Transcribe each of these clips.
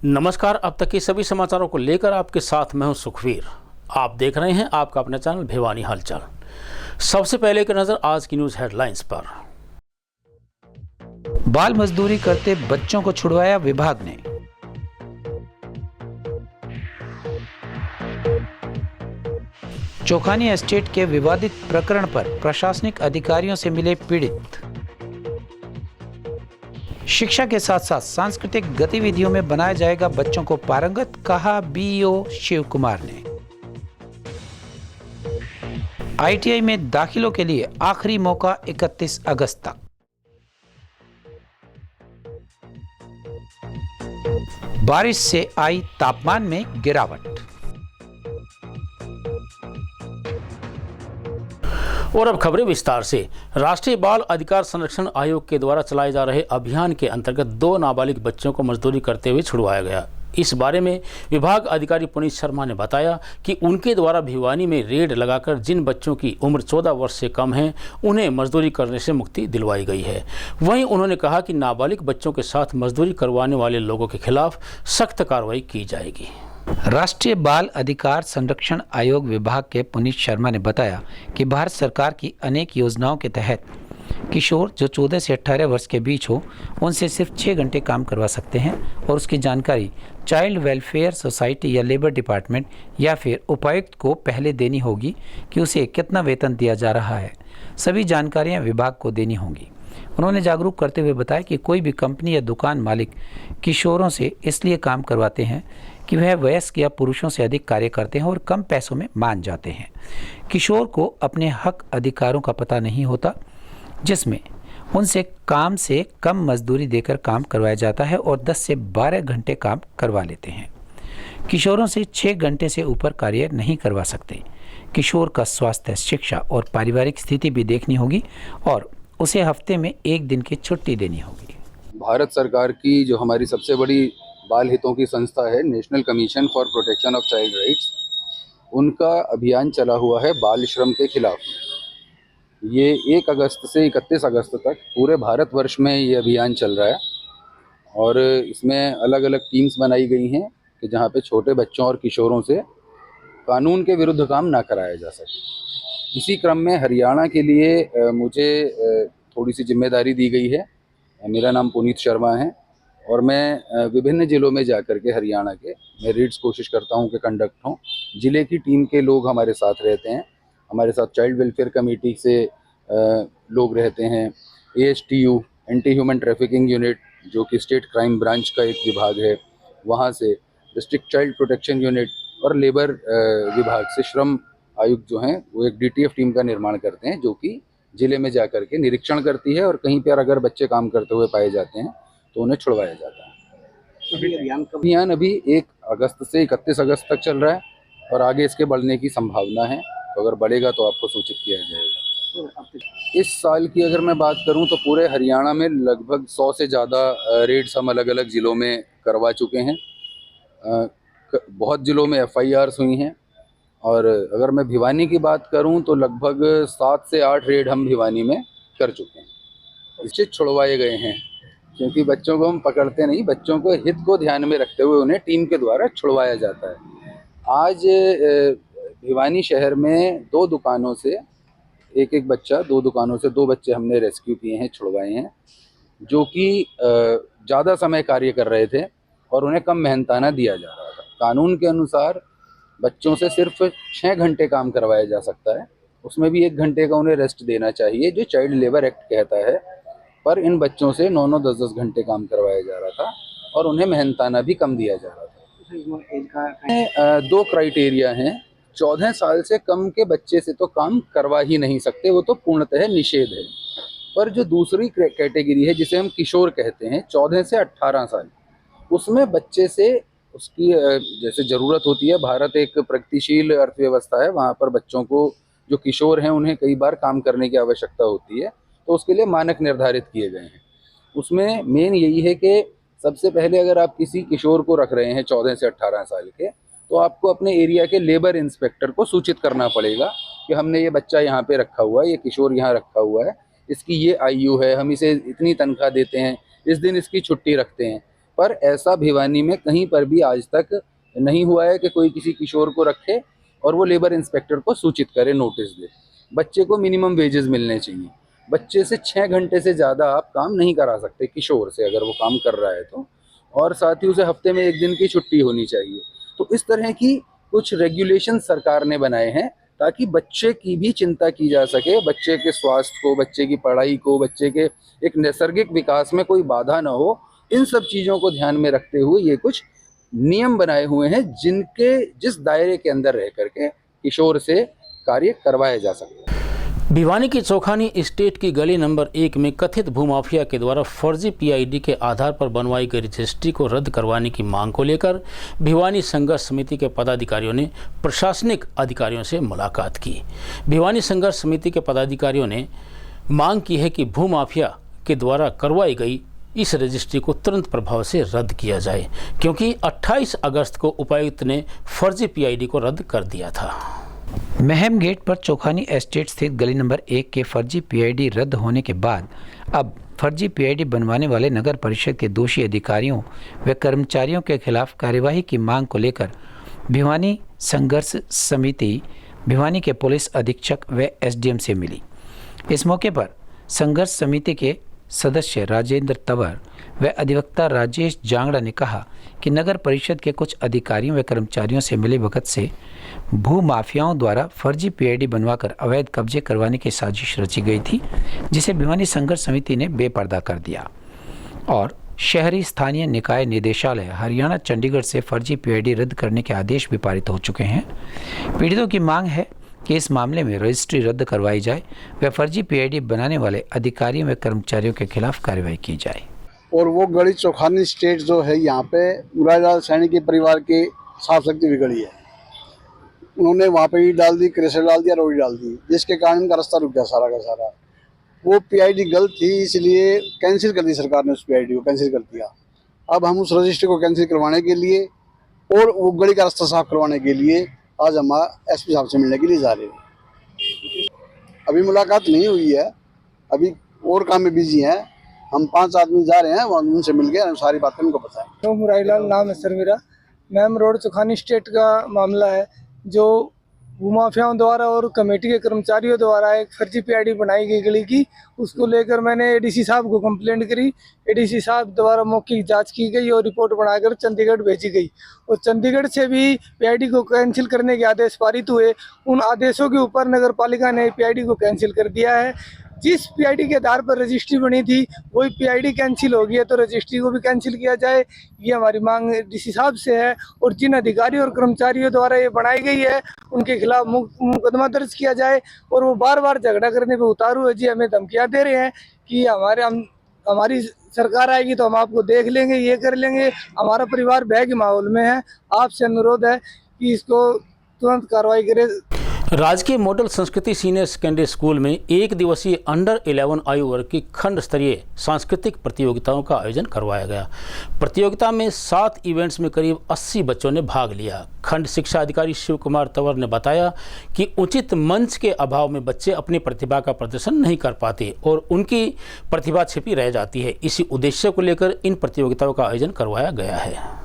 नमस्कार। अब तक के सभी समाचारों को लेकर आपके साथ मैं हूं सुखवीर। आप देख रहे हैं आपका अपना चैनल भिवानी हलचल। सबसे पहले एक नजर आज की न्यूज हेडलाइंस पर। बाल मजदूरी करते बच्चों को छुड़वाया विभाग ने। चोखानी एस्टेट के विवादित प्रकरण पर प्रशासनिक अधिकारियों से मिले पीड़ित। शिक्षा के साथ साथ सांस्कृतिक गतिविधियों में बनाया जाएगा बच्चों को पारंगत, कहा बीईओ शिव कुमार ने। आईटीआई में दाखिलों के लिए आखिरी मौका 31 अगस्त तक। बारिश से आई तापमान में गिरावट। और अब खबरें विस्तार से। राष्ट्रीय बाल अधिकार संरक्षण आयोग के द्वारा चलाए जा रहे अभियान के अंतर्गत 2 नाबालिग बच्चों को मजदूरी करते हुए छुड़वाया गया। इस बारे में विभाग अधिकारी पुनीत शर्मा ने बताया कि उनके द्वारा भिवानी में रेड लगाकर जिन बच्चों की उम्र 14 वर्ष से कम है उन्हें मजदूरी करने से मुक्ति दिलवाई गई है। वहीं उन्होंने कहा कि नाबालिग बच्चों के साथ मजदूरी करवाने वाले लोगों के खिलाफ सख्त कार्रवाई की जाएगी। राष्ट्रीय बाल अधिकार संरक्षण आयोग विभाग के पुनीत शर्मा ने बताया कि भारत सरकार की अनेक योजनाओं के तहत किशोर जो 14 से 18 वर्ष के बीच हो उनसे सिर्फ 6 घंटे काम करवा सकते हैं और उसकी जानकारी चाइल्ड वेलफेयर सोसाइटी या लेबर डिपार्टमेंट या फिर उपायुक्त को पहले देनी होगी कि उसे कितना वेतन दिया जा रहा है। सभी जानकारियां विभाग को देनी होंगी। उन्होंने जागरूक करते हुए बताया कि कोई भी कंपनी या दुकान मालिक किशोरों से इसलिए काम करवाते हैं कि वह वयस्क या पुरुषों से अधिक कार्य करते हैं और कम पैसों में मान जाते हैं। किशोर को अपने हक अधिकारों का पता नहीं होता, जिसमें उनसे काम से कम मजदूरी देकर काम करवाया जाता है और 10 से 12 घंटे काम करवा लेते हैं। किशोरों से 6 घंटे से ऊपर कार्य नहीं करवा सकते। किशोर का स्वास्थ्य, शिक्षा और पारिवारिक स्थिति भी देखनी होगी और उसे हफ्ते में 1 दिन की छुट्टी देनी होगी। भारत सरकार की जो हमारी सबसे बड़ी बाल हितों की संस्था है, national commission for protection of child rights, उनका अभियान चला हुआ है बाल श्रम के खिलाफ। ये 1 अगस्त से 31 अगस्त तक पूरे भारतवर्ष में ये अभियान चल रहा है और इसमें अलग अलग टीम्स बनाई गई हैं कि जहाँ पे छोटे बच्चों और किशोरों से कानून के विरुद्ध काम ना कराया जा सके। इसी क्रम में हरियाणा के लिए मुझे थोड़ी सी जिम्मेदारी दी गई है। मेरा नाम पुनीत शर्मा है और मैं विभिन्न ज़िलों में जाकर के हरियाणा के मैं रीड्स कोशिश करता हूं कि कंडक्ट हों। ज़िले की टीम के लोग हमारे साथ रहते हैं। हमारे साथ चाइल्ड वेलफेयर कमेटी से लोग रहते हैं, ASTU anti human trafficking unit जो कि स्टेट क्राइम ब्रांच का एक विभाग है, वहाँ से डिस्ट्रिक्ट चाइल्ड प्रोटेक्शन यूनिट और लेबर विभाग से श्रम आयुक्त जो हैं वो एक DTF टीम का निर्माण करते हैं जो कि ज़िले में जाकर के निरीक्षण करती है और कहीं पर अगर बच्चे काम करते हुए पाए जाते हैं तो उन्हें छुड़वाया जाता है। अभियान अभी 1 अगस्त से 31 अगस्त तक चल रहा है और आगे इसके बढ़ने की संभावना है, तो अगर बढ़ेगा तो आपको सूचित किया जाएगा। इस साल की अगर मैं बात करूं तो पूरे हरियाणा में लगभग 100 से ज़्यादा रेड्स हम अलग अलग ज़िलों में करवा चुके हैं। बहुत ज़िलों में FIRs हुई हैं और अगर मैं भिवानी की बात करूं तो लगभग 7 से 8 रेड हम भिवानी में कर चुके हैं। इससे छुड़वाए गए हैं क्योंकि बच्चों को हम पकड़ते नहीं, बच्चों को हित को ध्यान में रखते हुए उन्हें टीम के द्वारा छुड़वाया जाता है। आज भिवानी शहर में 2 दुकानों से एक बच्चा, 2 दुकानों से 2 बच्चे हमने रेस्क्यू किए हैं, छुड़वाए हैं, जो कि ज़्यादा समय कार्य कर रहे थे और उन्हें कम मेहनताना दिया जा रहा था। कानून के अनुसार बच्चों से सिर्फ 6 घंटे काम करवाया जा सकता है, उसमें भी 1 घंटे का उन्हें रेस्ट देना चाहिए जो चाइल्ड लेबर एक्ट कहता है, पर इन बच्चों से 9-9, 10-10 घंटे काम करवाया जा रहा था और उन्हें मेहनताना भी कम दिया जा रहा था। 2 क्राइटेरिया हैं। 14 साल से कम के बच्चे से तो काम करवा ही नहीं सकते, वो तो पूर्णतः निषेध है। पर जो दूसरी कैटेगरी है जिसे हम किशोर कहते हैं, 14 से 18 साल, उसमें बच्चे से उसकी जैसे ज़रूरत होती है। भारत एक प्रगतिशील अर्थव्यवस्था है, वहाँ पर बच्चों को जो किशोर हैं उन्हें कई बार काम करने की आवश्यकता होती है, तो उसके लिए मानक निर्धारित किए गए हैं। उसमें मेन यही है कि सबसे पहले अगर आप किसी किशोर को रख रहे हैं 14 से 18 साल के, तो आपको अपने एरिया के लेबर इंस्पेक्टर को सूचित करना पड़ेगा कि हमने ये बच्चा यहाँ पे रखा हुआ है, ये किशोर यहाँ रखा हुआ है, इसकी ये आयु है, हम इसे इतनी तनख्वाह देते हैं, इस दिन इसकी छुट्टी रखते हैं। पर ऐसा भिवानी में कहीं पर भी आज तक नहीं हुआ है कि कोई किसी किशोर को रखे और वो लेबर इंस्पेक्टर को सूचित करे, नोटिस दे। बच्चे को मिनिमम वेजेस मिलने चाहिए। बच्चे से 6 घंटे से ज़्यादा आप काम नहीं करा सकते किशोर से, अगर वो काम कर रहा है तो। और साथ ही उसे हफ्ते में 1 दिन की छुट्टी होनी चाहिए। तो इस तरह की कुछ रेगुलेशन सरकार ने बनाए हैं ताकि बच्चे की भी चिंता की जा सके, बच्चे के स्वास्थ्य को, बच्चे की पढ़ाई को, बच्चे के एक नैसर्गिक विकास में कोई बाधा ना हो। इन सब चीज़ों को ध्यान में रखते हुए ये कुछ नियम बनाए हुए हैं जिस दायरे के अंदर रह करके किशोर से कार्य करवाया जा सकता है। भिवानी की चौखानी स्टेट की गली नंबर 1 में कथित भूमाफिया के द्वारा फर्जी पीआईडी के आधार पर बनवाई गई रजिस्ट्री को रद्द करवाने की मांग को लेकर भिवानी संघर्ष समिति के पदाधिकारियों ने प्रशासनिक अधिकारियों से मुलाकात की। भिवानी संघर्ष समिति के पदाधिकारियों ने मांग की है कि भूमाफिया के द्वारा करवाई गई इस रजिस्ट्री को तुरंत प्रभाव से रद्द किया जाए, क्योंकि 28 अगस्त को उपायुक्त ने फर्जी पीआईडी को रद्द कर दिया था। महम गेट पर चौखानी एस्टेट स्थित गली नंबर 1 के फर्जी पीआईडी रद्द होने के बाद अब फर्जी पीआईडी बनवाने वाले नगर परिषद के दोषी अधिकारियों व कर्मचारियों के खिलाफ कार्यवाही की मांग को लेकर भिवानी संघर्ष समिति भिवानी के पुलिस अधीक्षक व एसडीएम से मिली। इस मौके पर संघर्ष समिति के सदस्य राजेंद्र तंवर व अधिवक्ता राजेश जांगड़ा ने कहा कि नगर परिषद के कुछ अधिकारियों व कर्मचारियों से मिले वक्त से भू माफियाओं द्वारा फर्जी पीआईडी बनवाकर अवैध कब्जे करवाने की साजिश रची गई थी, जिसे भिवानी संघर्ष समिति ने बेपर्दा कर दिया और शहरी स्थानीय निकाय निदेशालय हरियाणा चंडीगढ़ से फर्जी पीआईडी रद्द करने के आदेश भी पारित हो चुके हैं। पीड़ितों की मांग है कि इस मामले में रजिस्ट्री रद्द करवाई जाए व फर्जी पीआईडी बनाने वाले अधिकारियों व कर्मचारियों के खिलाफ कार्रवाई की जाए। और वो गली चौखानी स्टेट जो है, यहाँ पे मुरादास सैनी के परिवार की साफ शक्ति हुई गली है। उन्होंने वहाँ पे ईंट डाल दी, क्रेशर डाल दिया, रोड डाल दी, जिसके कारण उनका रास्ता रुक गया सारा का सारा। वो पीआईडी गलत थी, इसलिए कैंसिल कर दी सरकार ने, उस पीआईडी को कैंसिल कर दिया। अब हम उस रजिस्ट्री को कैंसिल करवाने के लिए और वो गली का रास्ता साफ करवाने के लिए आज हम एसपी साहब से मिलने के लिए जा रहे हैं। अभी मुलाकात नहीं हुई है, अभी और काम में बिजी हैं। हम 5 आदमी जा रहे हैं, वहाँ उनसे मिल के सारी बातें उनको बताएं। तो मुरारीलाल नाम है सर मेरा। मैम रोड चौखानी स्टेट का मामला है, जो भूमाफियाओं द्वारा और कमेटी के कर्मचारियों द्वारा एक फर्जी पीआईडी बनाई गई गली की, उसको लेकर मैंने एडीसी साहब को कंप्लेंट करी। एडीसी साहब द्वारा मौखिक जांच की गई और रिपोर्ट बनाकर चंडीगढ़ भेजी गई और चंडीगढ़ से भी पीआईडी को कैंसिल करने के आदेश पारित हुए। उन आदेशों के ऊपर नगर पालिका ने पीआईडी को कैंसिल कर दिया है। जिस पीआईडी के आधार पर रजिस्ट्री बनी थी वही पीआईडी कैंसिल हो गई है, तो रजिस्ट्री को भी कैंसिल किया जाए, ये हमारी मांग डीसी साहब से है। और जिन अधिकारियों और कर्मचारियों द्वारा ये बनाई गई है उनके खिलाफ मुकदमा दर्ज किया जाए। और वो बार बार झगड़ा करने पे उतारू है जी, हमें धमकियां दे रहे हैं कि हमारी सरकार आएगी तो हम आपको देख लेंगे, ये कर लेंगे। हमारा परिवार भय के माहौल में है। आपसे अनुरोध है कि इसको तुरंत कार्रवाई करें। राजकीय मॉडल संस्कृति सीनियर सेकेंडरी स्कूल में 1 दिवसीय अंडर 11 आयु वर्ग की खंड स्तरीय सांस्कृतिक प्रतियोगिताओं का आयोजन करवाया गया। प्रतियोगिता में 7 इवेंट्स में करीब 80 बच्चों ने भाग लिया। खंड शिक्षा अधिकारी शिव कुमार तंवर ने बताया कि उचित मंच के अभाव में बच्चे अपनी प्रतिभा का प्रदर्शन नहीं कर पाते और उनकी प्रतिभा छिपी रह जाती है। इसी उद्देश्य को लेकर इन प्रतियोगिताओं का आयोजन करवाया गया है।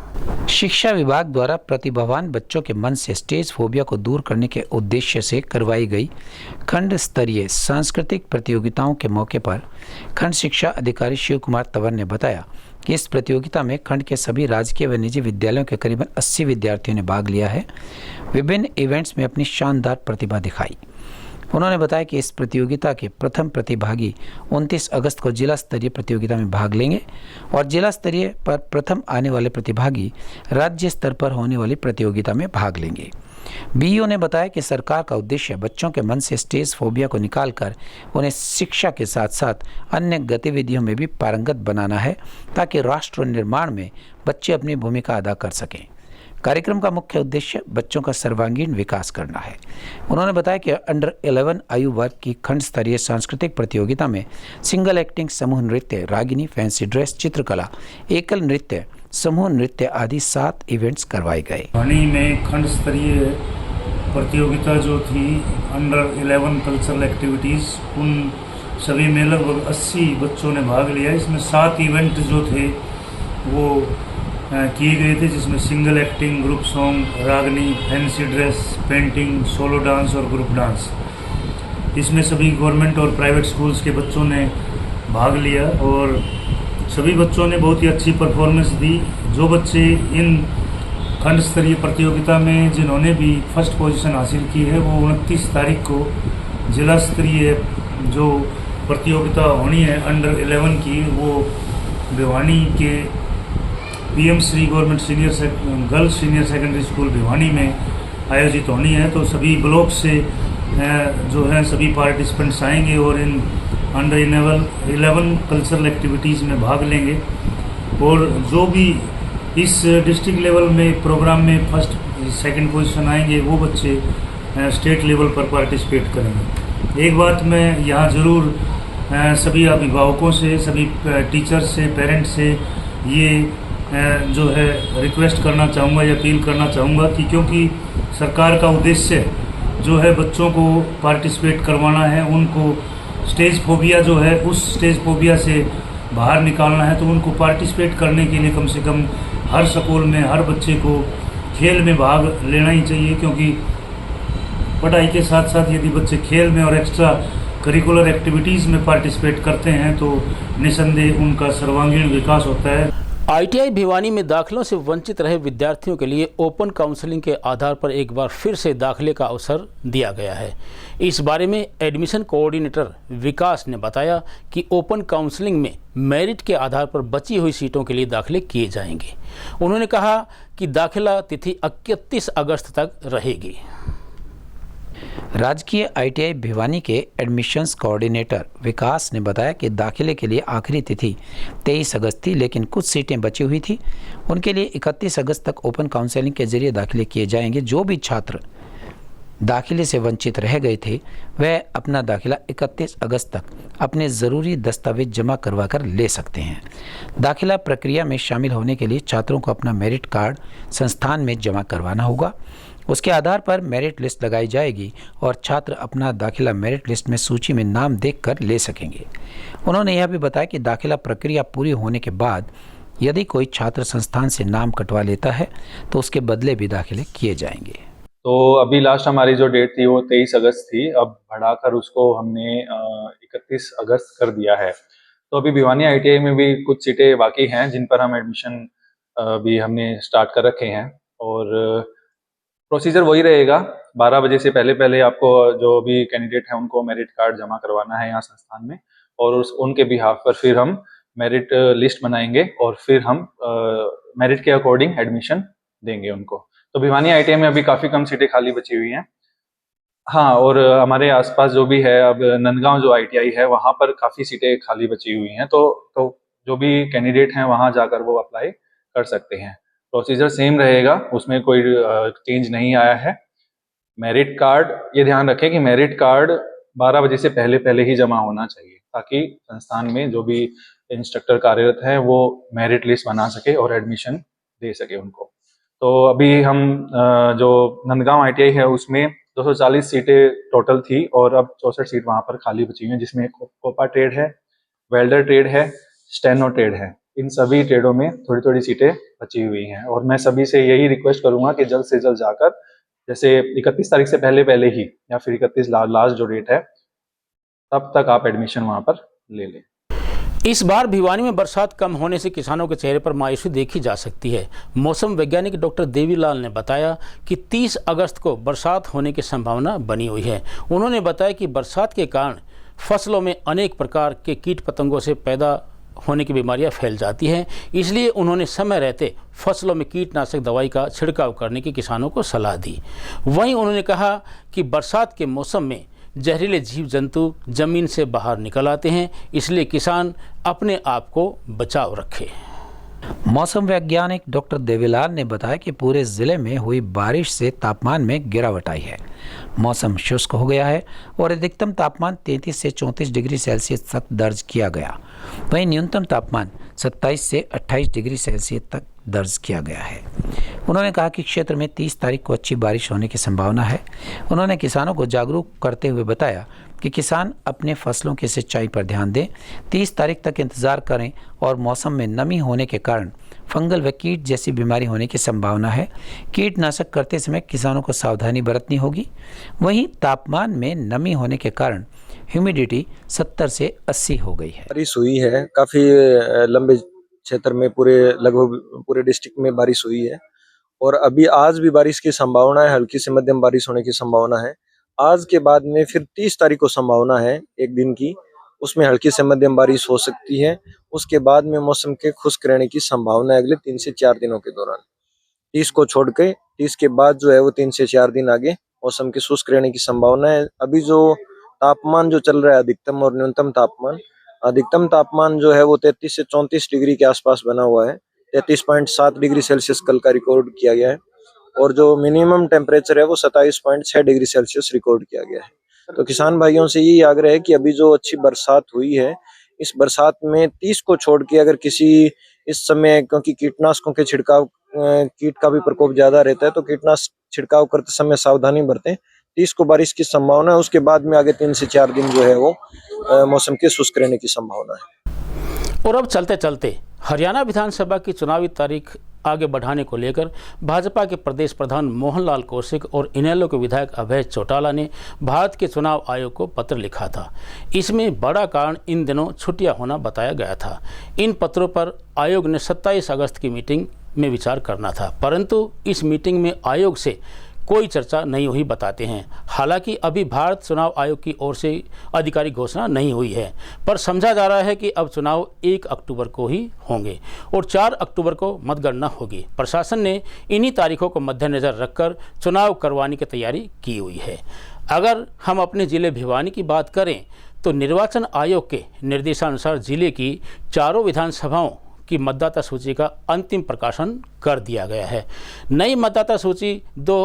शिक्षा विभाग द्वारा प्रतिभावान बच्चों के मन से स्टेज फोबिया को दूर करने के उद्देश्य से करवाई गई खंड स्तरीय सांस्कृतिक प्रतियोगिताओं के मौके पर खंड शिक्षा अधिकारी शिव कुमार तंवर ने बताया कि इस प्रतियोगिता में खंड के सभी राजकीय व निजी विद्यालयों के करीबन 80 विद्यार्थियों ने भाग लिया है। विभिन्न इवेंट्स में अपनी शानदार प्रतिभा दिखाई। उन्होंने बताया कि इस प्रतियोगिता के प्रथम प्रतिभागी 29 अगस्त को जिला स्तरीय प्रतियोगिता में भाग लेंगे और जिला स्तरीय पर प्रथम आने वाले प्रतिभागी राज्य स्तर पर होने वाली प्रतियोगिता में भाग लेंगे। बीईओ ने बताया कि सरकार का उद्देश्य बच्चों के मन से स्टेज फोबिया को निकालकर उन्हें शिक्षा के साथ साथ अन्य गतिविधियों में भी पारंगत बनाना है, ताकि राष्ट्र निर्माण में बच्चे अपनी भूमिका अदा कर सकें। कार्यक्रम का मुख्य उद्देश्य बच्चों का सर्वांगीण विकास करना है। उन्होंने बताया कि अंडर 11 आयु वर्ग की खंड स्तरीय सांस्कृतिक प्रतियोगिता में सिंगल एक्टिंग, समूह नृत्य, रागिनी, फैंसी ड्रेस, चित्रकला, एकल नृत्य, समूह नृत्य आदि 7 इवेंट्स करवाए गए। भिवानी में खंड स्तरीय प्रतियोगिता जो थी अंडर 11 कल्चरल एक्टिविटीज़, उन सभी में लगभग 80 बच्चों ने भाग लिया। इसमें 7 इवेंट जो थे वो किए गए थे, जिसमें single acting, group song, ragini, fancy dress, painting, solo dance और ग्रुप डांस। इसमें सभी गवर्नमेंट और प्राइवेट स्कूल्स के बच्चों ने भाग लिया और सभी बच्चों ने बहुत ही अच्छी परफॉर्मेंस दी। जो बच्चे इन खंड स्तरीय प्रतियोगिता में जिन्होंने भी फर्स्ट पोजीशन हासिल की है, वो 29 तारीख को जिला स्तरीय जो प्रतियोगिता होनी है अंडर 11 की, वो भिवानी के PM Shri government girls senior secondary school Bhiwani में आयोजित होनी है। तो सभी ब्लॉक से जो है सभी पार्टिसिपेंट्स आएंगे और इन अंडर 11 कल्चरल एक्टिविटीज़ में भाग लेंगे। और जो भी इस डिस्ट्रिक्ट लेवल में प्रोग्राम में फर्स्ट सेकंड पोजीशन आएंगे, वो बच्चे स्टेट लेवल पर पार्टिसिपेट करेंगे। एक बात मैं यहाँ ज़रूर सभी अभिभावकों से, सभी टीचर्स से, पेरेंट्स से ये जो है रिक्वेस्ट करना चाहूँगा या अपील करना चाहूँगा कि क्योंकि सरकार का उद्देश्य जो है बच्चों को पार्टिसिपेट करवाना है, उनको स्टेज फोबिया जो है उस स्टेज फोबिया से बाहर निकालना है, तो उनको पार्टिसिपेट करने के लिए कम से कम हर स्कूल में हर बच्चे को खेल में भाग लेना ही चाहिए। क्योंकि पढ़ाई के साथ साथ यदि बच्चे खेल में और एक्स्ट्रा करिकुलर एक्टिविटीज़ में पार्टिसिपेट करते हैं तो निसंदेह उनका सर्वांगीण विकास होता है। आईटीआई भिवानी में दाखिलों से वंचित रहे विद्यार्थियों के लिए ओपन काउंसलिंग के आधार पर एक बार फिर से दाखिले का अवसर दिया गया है। इस बारे में एडमिशन कोऑर्डिनेटर विकास ने बताया कि ओपन काउंसलिंग में मेरिट के आधार पर बची हुई सीटों के लिए दाखिले किए जाएंगे। उन्होंने कहा कि दाखिला तिथि 31 अगस्त तक रहेगी। राजकीय आईटीआई भिवानी के एडमिशन्स कोऑर्डिनेटर विकास ने बताया कि दाखिले के लिए आखिरी तिथि 23 अगस्त थी, लेकिन कुछ सीटें बची हुई थी। उनके लिए 31 अगस्त तक ओपन काउंसलिंग के जरिए दाखिले किए जाएंगे। जो भी छात्र दाखिले से वंचित रह गए थे वह अपना दाखिला 31 अगस्त तक अपने ज़रूरी दस्तावेज जमा करवा कर ले सकते हैं। दाखिला प्रक्रिया में शामिल होने के लिए छात्रों को अपना मेरिट कार्ड संस्थान में जमा करवाना होगा। उसके आधार पर मेरिट लिस्ट लगाई जाएगी और छात्र अपना दाखिला मेरिट लिस्ट में सूची में नाम देखकर ले सकेंगे। उन्होंने यह भी बताया कि दाखिला प्रक्रिया पूरी होने के बाद यदि कोई छात्र संस्थान से नाम कटवा लेता है तो उसके बदले भी दाखिले किए जाएंगे। तो अभी लास्ट हमारी जो डेट थी वो 23 अगस्त थी, अब बढ़ाकर उसको हमने 31 अगस्त कर दिया है। तो अभी भिवानी आईटीआई में भी कुछ सीटें बाकी हैं जिन पर हम एडमिशन भी हमने स्टार्ट कर रखे हैं और प्रोसीजर वही रहेगा। 12 बजे से पहले आपको जो भी कैंडिडेट हैं उनको मेरिट कार्ड जमा करवाना है यहाँ संस्थान में और उनके बिहाफ पर फिर हम मेरिट लिस्ट बनाएंगे और फिर हम मेरिट के अकॉर्डिंग एडमिशन देंगे उनको। तो भिवानी आईटीआई में अभी काफ़ी कम सीटें खाली बची हुई हैं। हाँ, और हमारे आसपास जो भी है, अब नंदगांव जो आईटीआई है वहाँ पर काफ़ी सीटें खाली बची हुई हैं। तो जो भी कैंडिडेट हैं वहाँ जाकर वो अप्लाई कर सकते हैं। प्रोसीजर सेम रहेगा, उसमें कोई चेंज नहीं आया है। मेरिट कार्ड, ये ध्यान रखें कि मेरिट कार्ड 12 बजे से पहले ही जमा होना चाहिए ताकि संस्थान में जो भी इंस्ट्रक्टर कार्यरत हैं वो मेरिट लिस्ट बना सके और एडमिशन दे सके उनको। तो अभी हम जो नंदगांव आईटीआई है उसमें 240 सीटें टोटल थी और अब 64 सीट वहाँ पर खाली बची हुई हैं, जिसमें कोपा ट्रेड है, वेल्डर ट्रेड है, स्टेनो ट्रेड है। इन सभी ट्रेडों में थोड़ी थोड़ी सीटें बची हुई हैं और मैं सभी से यही रिक्वेस्ट करूंगा कि जल्द से जल्द जाकर, जैसे 31 तारीख से पहले ही या फिर 31 लास्ट जो डेट है तब तक आप एडमिशन वहां पर ले लें। इस बार भिवानी में बरसात कम होने से किसानों के चेहरे पर मायूसी देखी जा सकती है। मौसम वैज्ञानिक डॉक्टर देवीलाल ने बताया कि 30 अगस्त को बरसात होने की संभावना बनी हुई है। उन्होंने बताया कि बरसात के कारण फसलों में अनेक प्रकार के कीट पतंगों से पैदा होने की बीमारियां फैल जाती हैं, इसलिए उन्होंने समय रहते फसलों में कीटनाशक दवाई का छिड़काव करने की किसानों को सलाह दी। वहीं उन्होंने कहा कि बरसात के मौसम में जहरीले जीव जंतु जमीन से बाहर निकल आते हैं, इसलिए किसान अपने आप को बचाव रखें। मौसम वैज्ञानिक डॉक्टर देवीलाल ने बताया कि पूरे ज़िले में हुई बारिश से तापमान में गिरावट आई है। मौसम शुष्क हो गया है और अधिकतम तापमान 33 से 34 डिग्री सेल्सियस तक दर्ज किया गया। वहीं न्यूनतम तापमान 27 से 28 डिग्री सेल्सियस तक दर्ज किया गया है। उन्होंने कहा कि क्षेत्र में 30 तारीख को अच्छी बारिश होने की संभावना है। उन्होंने किसानों को जागरूक करते हुए बताया कि किसान अपने फसलों की सिंचाई पर ध्यान दें, 30 तारीख तक इंतज़ार करें और मौसम में नमी होने के कारण फंगल व कीट जैसी बीमारी होने की संभावना है। कीटनाशक करते समय किसानों को सावधानी बरतनी होगी। वहीं तापमान में नमी होने के कारण ह्यूमिडिटी 70 से 80 हो गई है। बारिश हुई है, काफी लंबे क्षेत्र में लगभग पूरे डिस्ट्रिक्ट में बारिश हुई है और अभी आज भी बारिश की संभावना है, हल्की से मध्यम बारिश होने की संभावना है। आज के बाद में फिर 30 तारीख को संभावना है एक दिन की, उसमें हल्की से मध्यम बारिश हो सकती है। उसके बाद में मौसम के खुश्क रहने की संभावना है अगले 3 से 4 दिनों के दौरान। 30 को छोड़ के 30 के बाद जो है वो 3 से 4 दिन आगे मौसम के शुष्क रहने की संभावना है। अभी जो तापमान जो चल रहा है, अधिकतम और न्यूनतम तापमान, अधिकतम तापमान जो है वो 33 से 34 डिग्री के आसपास बना हुआ है। 33.7 डिग्री सेल्सियस कल का रिकॉर्ड किया गया है और जो मिनिमम टेम्परेचर है वो 27.6 डिग्री सेल्सियस रिकॉर्ड किया गया है। तो किसान भाइयों से यही आग्रह है कि अभी जो अच्छी बरसात हुई है, इस बरसात में 30 को छोड़ के अगर किसी इस समय, क्योंकि कीटनाशकों के छिड़काव, कीट का भी प्रकोप ज्यादा रहता है, तो कीटनाशक छिड़काव करते समय सावधानी बरतें। 30 को बारिश की संभावना है, उसके बाद में आगे 3 से 4 दिन जो है वो मौसम के शुष्क रहने की संभावना है। और अब चलते चलते हरियाणा विधानसभा की चुनावी तारीख आगे बढ़ाने को लेकर भाजपा के प्रदेश प्रधान मोहनलाल कौशिक और इनेलो के विधायक अभय चौटाला ने भारत के चुनाव आयोग को पत्र लिखा था। इसमें बड़ा कारण इन दिनों छुट्टियां होना बताया गया था। इन पत्रों पर आयोग ने 27 अगस्त की मीटिंग में विचार करना था, परंतु इस मीटिंग में आयोग से कोई चर्चा नहीं हुई बताते हैं। हालांकि अभी भारत चुनाव आयोग की ओर से आधिकारिक घोषणा नहीं हुई है, पर समझा जा रहा है कि अब चुनाव 1 अक्टूबर को ही होंगे और 4 अक्टूबर को मतगणना होगी। प्रशासन ने इन्हीं तारीखों को मद्देनजर रखकर चुनाव करवाने की तैयारी की हुई है। अगर हम अपने ज़िले भिवानी की बात करें तो निर्वाचन आयोग के निर्देशानुसार ज़िले की चारों विधानसभाओं की मतदाता सूची का अंतिम प्रकाशन कर दिया गया है। नई मतदाता सूची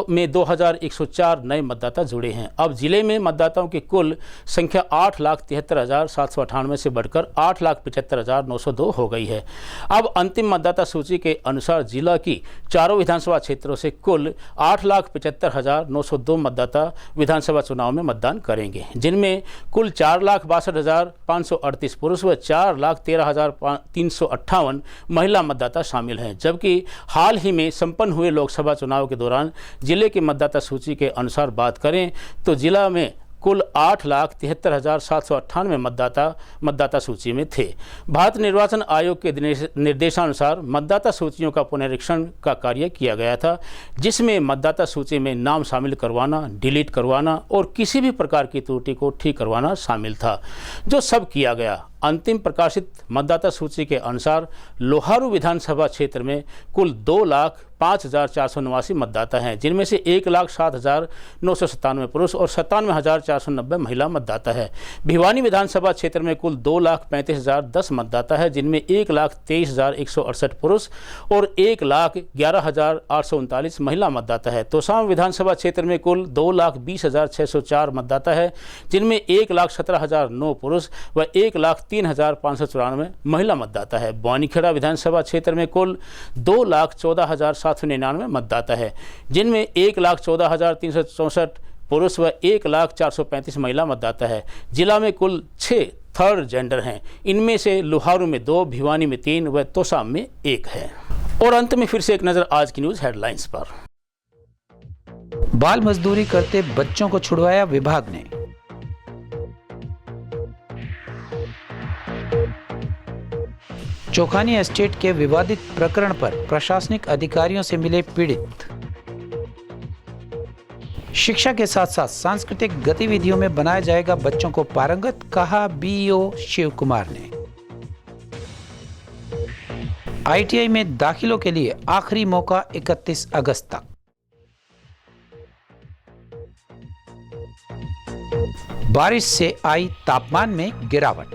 में 2104 नए मतदाता जुड़े हैं। अब जिले में मतदाताओं की कुल संख्या 8,73,798 से बढ़कर 8,75,902 हो गई है। अब अंतिम मतदाता सूची के अनुसार जिला की चारों विधानसभा क्षेत्रों से कुल 8,75,902 मतदाता विधानसभा चुनाव में मतदान करेंगे, जिनमें कुल 4,62,538 पुरुष व 4,13,358 महिला मतदाता शामिल हैं। जबकि हाल ही में संपन्न हुए लोकसभा चुनाव के दौरान जिले की मतदाता सूची के अनुसार बात करें तो जिला में कुल 8,73,798 मतदाता सूची में थे। भारत निर्वाचन आयोग के निर्देशानुसार मतदाता सूचियों का पुनरीक्षण का कार्य किया गया था, जिसमें मतदाता सूची में नाम शामिल करवाना, डिलीट करवाना और किसी भी प्रकार की त्रुटि को ठीक करवाना शामिल था, जो सब किया गया। अंतिम प्रकाशित मतदाता सूची के अनुसार लोहारू विधानसभा क्षेत्र में कुल 2,05,489 मतदाता हैं, जिनमें से 1,07,997 पुरुष और 97,490 महिला मतदाता है। भिवानी विधानसभा क्षेत्र में कुल 2,35,010 मतदाता है, जिनमें 1,23,168 पुरुष और 1,11,839 महिला मतदाता है। तोशाम विधानसभा क्षेत्र में कुल 2,20,604 मतदाता है, जिनमें 1,17,009 पुरुष व 1,03,594 महिला मतदाता है। बवानीखेड़ा विधानसभा क्षेत्र में कुल 2,14,799 मतदाता है, जिनमें 1,14,364 पुरुष व 1,04,35 महिला मतदाता है। जिला में कुल 6 थर्ड जेंडर हैं, इनमें से लोहारू में 2, भिवानी में 3 व तोशाम में 1 है। और अंत में फिर से एक नज़र आज की न्यूज़ हेडलाइंस पर। बाल मजदूरी करते बच्चों को छुड़वाया विभाग ने। चोखानी एस्टेट के विवादित प्रकरण पर प्रशासनिक अधिकारियों से मिले पीड़ित। शिक्षा के साथ साथ सांस्कृतिक गतिविधियों में बनाया जाएगा बच्चों को पारंगत, कहा बीईओ शिव कुमार ने। आईटीआई में दाखिलों के लिए आखिरी मौका 31 अगस्त तक। बारिश से आई तापमान में गिरावट।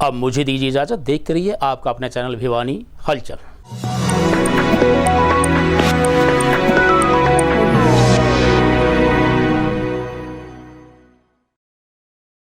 अब मुझे दीजिए इजाजत। देखते रहिए आपका अपना चैनल भिवानी हलचल।